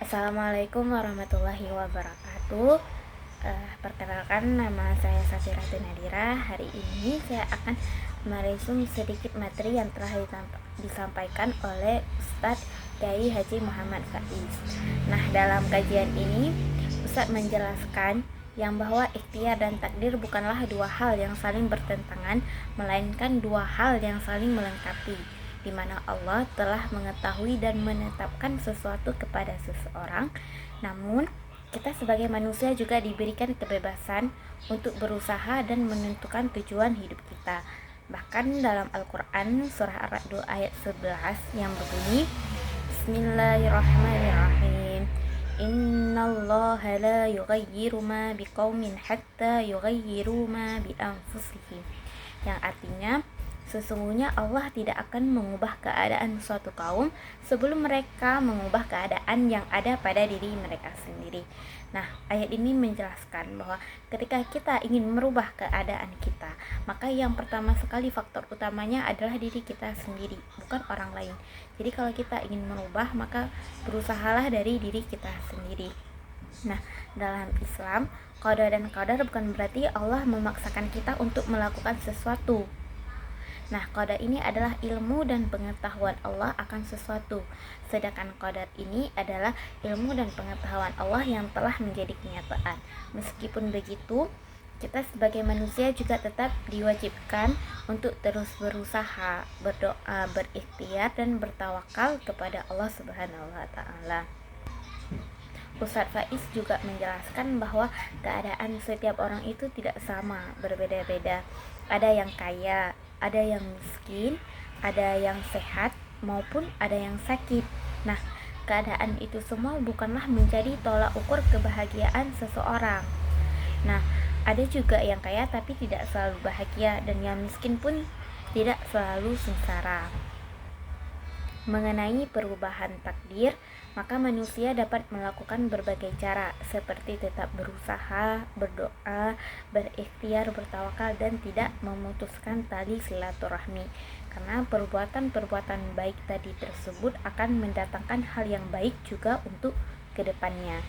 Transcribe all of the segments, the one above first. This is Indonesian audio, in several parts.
Assalamualaikum warahmatullahi wabarakatuh. Perkenalkan, nama saya Safira Nadira. Hari ini saya akan meresum sedikit materi yang telah disampaikan oleh Ustadz Kiai Haji Muhammad Faiz. Nah, dalam kajian ini Ustadz menjelaskan yang bahwa ikhtiar dan takdir bukanlah dua hal yang saling bertentangan, melainkan dua hal yang saling melengkapi, di mana Allah telah mengetahui dan menetapkan sesuatu kepada seseorang. Namun, kita sebagai manusia juga diberikan kebebasan untuk berusaha dan menentukan tujuan hidup kita. Bahkan dalam Al-Quran surah Ar-Ra'd ayat 11 yang berbunyi, Bismillahirrahmanirrahim. Innallaha la yughayyiru ma biqaumin hatta yughayyiru ma bi anfusihim. Yang artinya, sesungguhnya Allah tidak akan mengubah keadaan suatu kaum sebelum mereka mengubah keadaan yang ada pada diri mereka sendiri. Nah, ayat ini menjelaskan bahwa ketika kita ingin merubah keadaan kita, maka yang pertama sekali faktor utamanya adalah diri kita sendiri, bukan orang lain. Jadi kalau kita ingin merubah, maka berusahalah dari diri kita sendiri. Nah, dalam Islam, qada dan qadar bukan berarti Allah memaksakan kita untuk melakukan sesuatu. Nah, qada ini adalah ilmu dan pengetahuan Allah akan sesuatu. Sedangkan qadar ini adalah ilmu dan pengetahuan Allah yang telah menjadi kenyataan. Meskipun begitu, kita sebagai manusia juga tetap diwajibkan untuk terus berusaha, berdoa, berikhtiar dan bertawakal kepada Allah Subhanahu wa taala. Ustadz Faiz juga menjelaskan bahwa keadaan setiap orang itu tidak sama, berbeda-beda. Ada yang kaya, ada yang miskin, ada yang sehat, maupun ada yang sakit. Nah, keadaan itu semua bukanlah menjadi tolak ukur kebahagiaan seseorang. Nah, ada juga yang kaya tapi tidak selalu bahagia, dan yang miskin pun tidak selalu sengsara. Mengenai perubahan takdir, maka manusia dapat melakukan berbagai cara, seperti tetap berusaha, berdoa, berikhtiar, bertawakal, dan tidak memutuskan tali silaturahmi. Karena perbuatan-perbuatan baik tadi tersebut akan mendatangkan hal yang baik juga untuk kedepannya.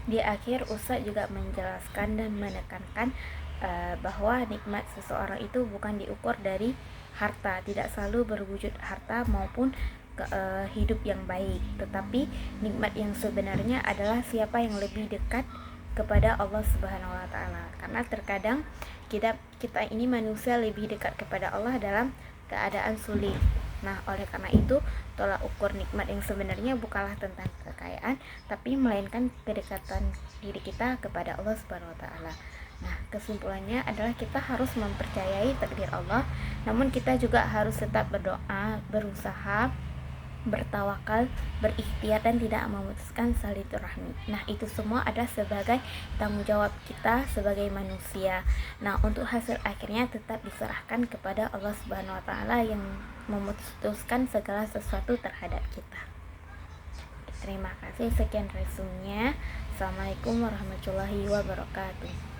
Di akhir, Ustadz juga menjelaskan dan menekankan bahwa nikmat seseorang itu bukan diukur dari harta, tidak selalu berwujud harta maupun hidup yang baik, tetapi nikmat yang sebenarnya adalah siapa yang lebih dekat kepada Allah Subhanahu wa taala. Karena terkadang kita ini manusia lebih dekat kepada Allah dalam keadaan sulit. Nah, oleh karena itu, tolak ukur nikmat yang sebenarnya bukanlah tentang kekayaan, tapi melainkan kedekatan diri kita kepada Allah Subhanahu wa taala. Nah, kesimpulannya adalah kita harus mempercayai takdir Allah, namun kita juga harus tetap berdoa, berusaha, bertawakal, berikhtiar, dan tidak memutuskan silaturahmi. Nah, itu semua adalah sebagai tanggung jawab kita sebagai manusia. Nah, untuk hasil akhirnya tetap diserahkan kepada Allah Subhanahu wa taala yang memutuskan segala sesuatu terhadap kita. Terima kasih, sekian resumnya. Assalamualaikum warahmatullahi wabarakatuh.